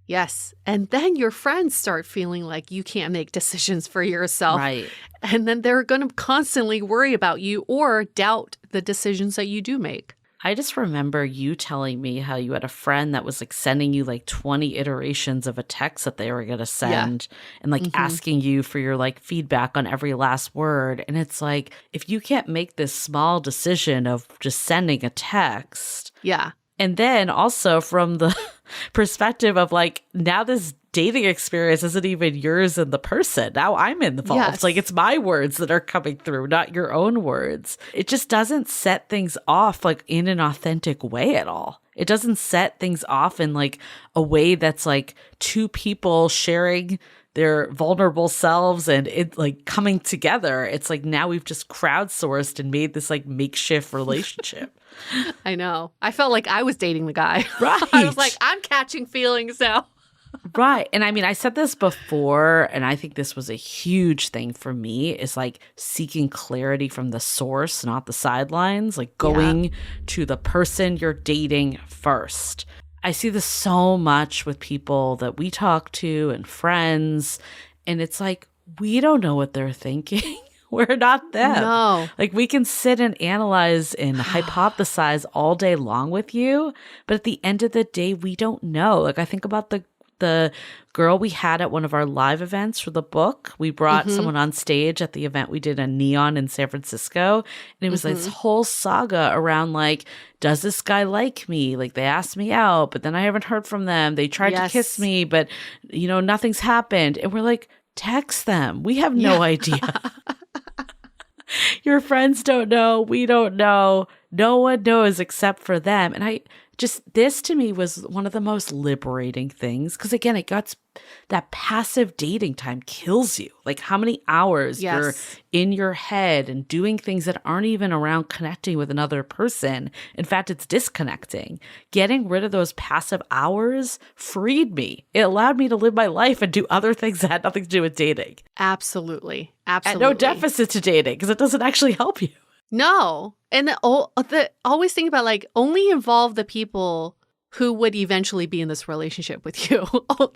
Yes. And then your friends start feeling like you can't make decisions for yourself. Right. And then they're going to constantly worry about you or doubt the decisions that you do make. I just remember you telling me how you had a friend that was like sending you like 20 iterations of a text that they were going to send and like asking you for your like feedback on every last word. And it's like, if you can't make this small decision of just sending a text. Yeah. And then also from the perspective of like, now this dating experience isn't even yours and the person. Now I'm involved. Yes. Like, it's my words that are coming through, not your own words. It just doesn't set things off like in an authentic way at all. It doesn't set things off in like a way that's like two people sharing their vulnerable selves and it like coming together. It's like now we've just crowdsourced and made this like makeshift relationship. I know. I felt like I was dating the guy. Right. I was like, I'm catching feelings now. Right. And I mean, I said this before, and I think this was a huge thing for me, is like seeking clarity from the source, not the sidelines, like going to the person you're dating first. I see this so much with people that we talk to and friends, and it's like, we don't know what they're thinking. We're not them. No. Like, we can sit and analyze and hypothesize all day long with you, but at the end of the day, we don't know. Like, I think about the girl we had at one of our live events for the book. We brought someone on stage at the event we did in Neon in San Francisco. And it was like this whole saga around like, does this guy like me? Like, they asked me out, but then I haven't heard from them. They tried to kiss me, but you know, nothing's happened. And we're like, text them. We have no idea. Your friends don't know. We don't know. No one knows except for them. And this to me was one of the most liberating things. Because again, it got that passive dating time kills you. Like how many hours you're in your head and doing things that aren't even around connecting with another person. In fact, it's disconnecting. Getting rid of those passive hours freed me. It allowed me to live my life and do other things that had nothing to do with dating. Absolutely. And no deficit to dating because it doesn't actually help you. No. And always think about like only involve the people who would eventually be in this relationship with you.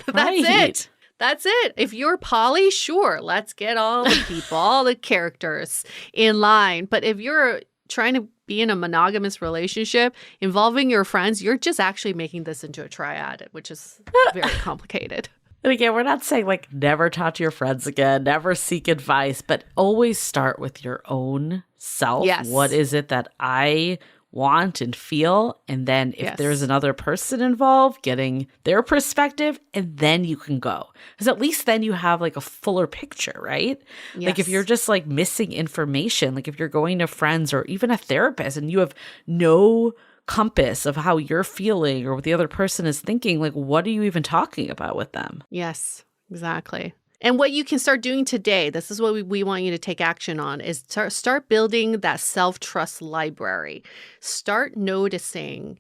That's it. That's it. If you're poly, sure, let's get all the people, all the characters in line. But if you're trying to be in a monogamous relationship involving your friends, you're just actually making this into a triad, which is very complicated. And again, we're not saying like never talk to your friends again, never seek advice, but always start with your own self. Yes. What is it that I want and feel? And then if there's another person involved, getting their perspective, and then you can go. Because at least then you have like a fuller picture, right? Yes. Like if you're just like missing information, like if you're going to friends or even a therapist and you have no compass of how you're feeling or what the other person is thinking, like what are you even talking about with them? Yes, exactly. And what you can start doing today, this is what we want you to take action on, is start building that self-trust library. Start noticing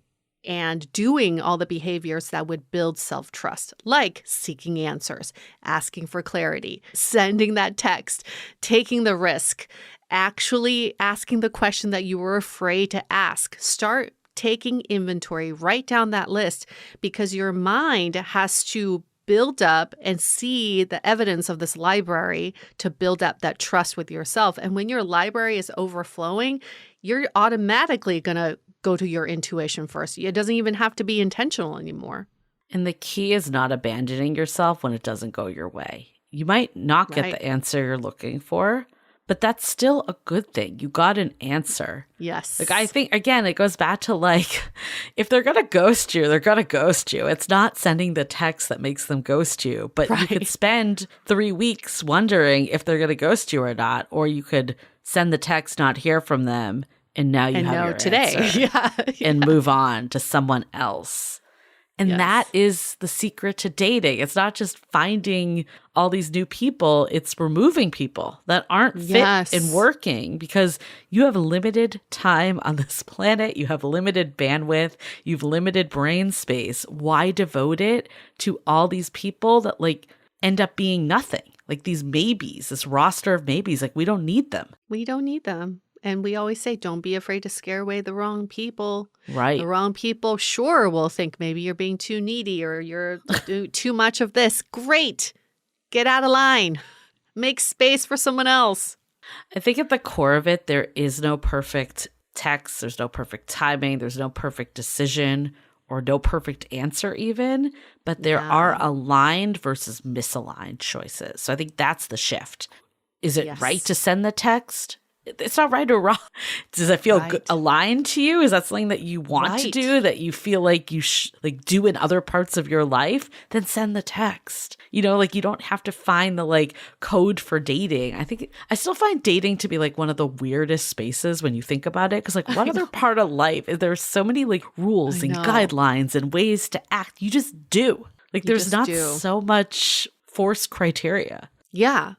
and doing all the behaviors that would build self-trust, like seeking answers, asking for clarity, sending that text, taking the risk, actually asking the question that you were afraid to ask. Start taking inventory, write down that list, because your mind has to build up and see the evidence of this library to build up that trust with yourself. And when your library is overflowing, you're automatically going to go to your intuition first. It doesn't even have to be intentional anymore. And the key is not abandoning yourself when it doesn't go your way. You might not get the answer you're looking for, but that's still a good thing. You got an answer. Yes. Like, I think, again, it goes back to, like, if they're going to ghost you, they're going to ghost you. It's not sending the text that makes them ghost you, but you could spend 3 weeks wondering if they're going to ghost you or not, or you could send the text, not hear from them, and now you have your today. Answer and move on to someone else. And that is the secret to dating. It's not just finding all these new people. It's removing people that aren't fit and working, because you have limited time on this planet. You have limited bandwidth. You've limited brain space. Why devote it to all these people that, like, end up being nothing? Like, these maybes, this roster of maybes, like, we don't need them. We don't need them. And we always say, don't be afraid to scare away the wrong people. Right. The wrong people, sure, will think maybe you're being too needy or you're doing too much of this. Great. Get out of line. Make space for someone else. I think at the core of it, there is no perfect text. There's no perfect timing. There's no perfect decision or no perfect answer even. But there are aligned versus misaligned choices. So I think that's the shift. Is it right to send the text? It's not right or wrong. Does it feel good, aligned to you? Is that something that you want to do, that you feel like you like do in other parts of your life? Then send the text. You know, like, you don't have to find the, like, code for dating. I still find dating to be, like, one of the weirdest spaces when you think about it. Because, like, what other part of life? There's so many, like, rules and guidelines and ways to act. You just do. Like, there's not so much forced criteria. Yeah.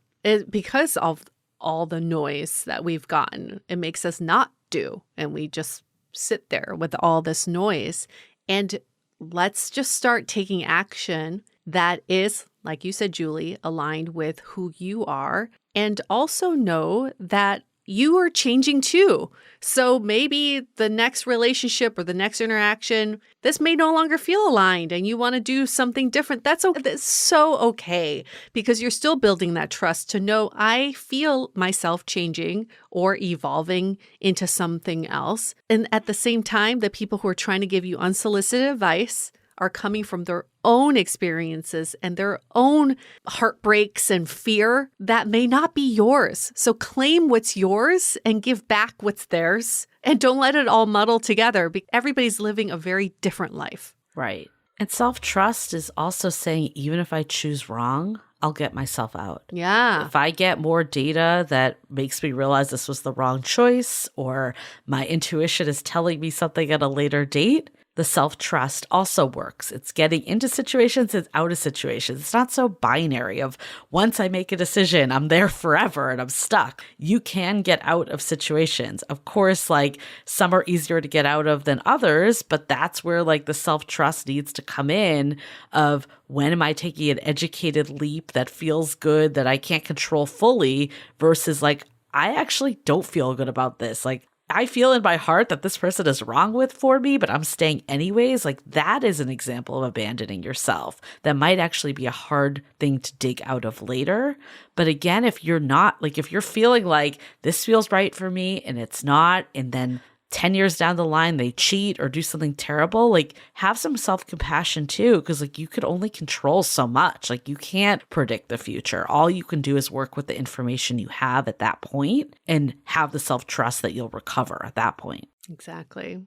Because of all the noise that we've gotten, it makes us not do. And we just sit there with all this noise. And let's just start taking action that is, like you said, Julie, aligned with who you are. And also know that you are changing too. So maybe the next relationship or the next interaction, this may no longer feel aligned and you want to do something different. That's so okay, because you're still building that trust to know I feel myself changing or evolving into something else. And at the same time, the people who are trying to give you unsolicited advice are coming from their own experiences and their own heartbreaks and fear that may not be yours. So claim what's yours and give back what's theirs. And don't let it all muddle together. Everybody's living a very different life. Right. And self-trust is also saying, even if I choose wrong, I'll get myself out. Yeah. If I get more data that makes me realize this was the wrong choice, or my intuition is telling me something at a later date, the self-trust also works. It's getting into situations, it's out of situations. It's not so binary of once I make a decision, I'm there forever and I'm stuck. You can get out of situations. Of course, like, some are easier to get out of than others, but that's where, like, the self-trust needs to come in of, when am I taking an educated leap that feels good, that I can't control fully, versus, like, I actually don't feel good about this. Like, I feel in my heart that this person is wrong for me, but I'm staying anyways. Like, that is an example of abandoning yourself. That might actually be a hard thing to dig out of later. But again, if you're not, like, if you're feeling like this feels right for me and it's not, and then 10 years down the line, they cheat or do something terrible, like, have some self-compassion too, because, like, you could only control so much. Like, you can't predict the future. All you can do is work with the information you have at that point and have the self-trust that you'll recover at that point. Exactly.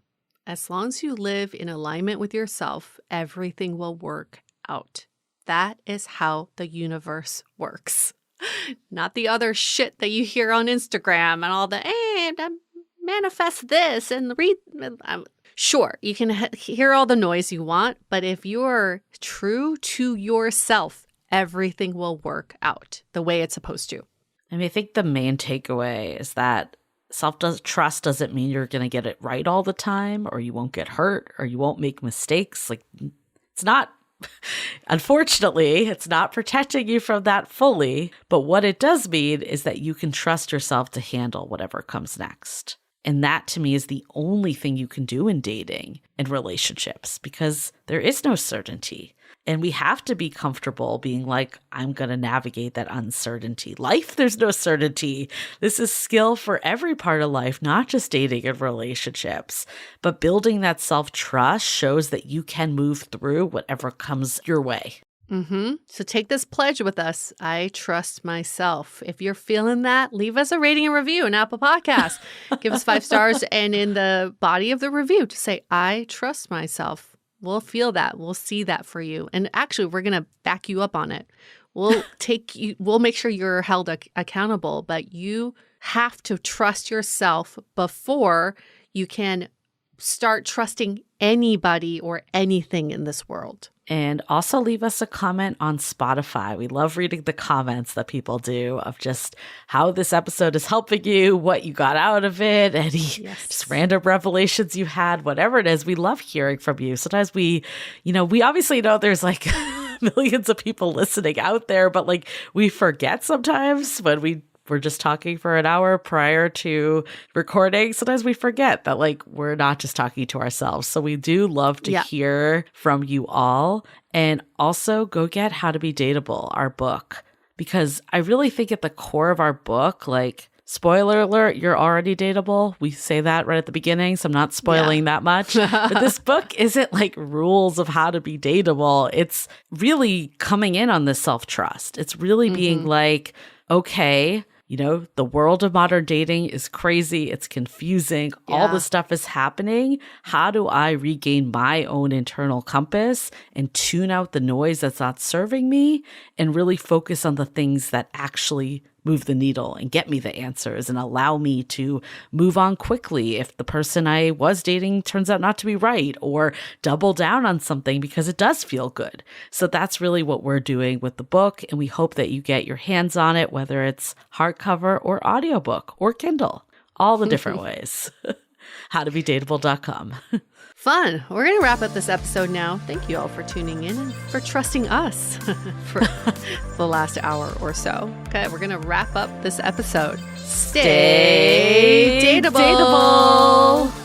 As long as you live in alignment with yourself, everything will work out. That is how the universe works. Not the other shit that you hear on Instagram and all the, manifest this and read. Sure, you can hear all the noise you want, but if you're true to yourself, everything will work out the way it's supposed to. I mean, I think the main takeaway is that Self-trust doesn't mean you're going to get it right all the time, or you won't get hurt, or you won't make mistakes. Like, it's not, unfortunately, it's not protecting you from that fully. But what it does mean is that you can trust yourself to handle whatever comes next. And that, to me, is the only thing you can do in dating and relationships, because there is no certainty. And we have to be comfortable being like, I'm going to navigate that uncertainty. Life, there's no certainty. This is skill for every part of life, not just dating and relationships. But building that self-trust shows that you can move through whatever comes your way. So take this pledge with us. I trust myself. If you're feeling that, leave us a rating and review in Apple Podcasts. Give us 5 stars, and in the body of the review, to say, I trust myself. We'll feel that. We'll see that for you. And actually, we're going to back you up on it. We'll make sure you're held accountable, but you have to trust yourself before you can start trusting anybody or anything in this world. And also leave us a comment on Spotify. We love reading the comments that people do of just how this episode is helping you, what you got out of it, any just random revelations you had, whatever it is. We love hearing from you. Sometimes we obviously know there's like millions of people listening out there, but like we forget sometimes when we're just talking for an hour prior to recording. Sometimes we forget that like we're not just talking to ourselves. So we do love to hear from you all. And also go get How to Be Dateable, our book, because I really think at the core of our book, like, spoiler alert, you're already dateable. We say that right at the beginning, so I'm not spoiling that much. But this book isn't like rules of how to be dateable. It's really coming in on this self-trust. It's really being like, okay, the world of modern dating is crazy. It's confusing. All this stuff is happening. How do I regain my own internal compass and tune out the noise that's not serving me and really focus on the things that actually move the needle and get me the answers and allow me to move on quickly if the person I was dating turns out not to be right, or double down on something because it does feel good. So that's really what we're doing with the book, and we hope that you get your hands on it, whether it's hardcover or audiobook or Kindle, all the different ways. howtobedateable.com. Fun. We're going to wrap up this episode now. Thank you all for tuning in and for trusting us for the last hour or so. Okay, we're going to wrap up this episode. Stay dateable.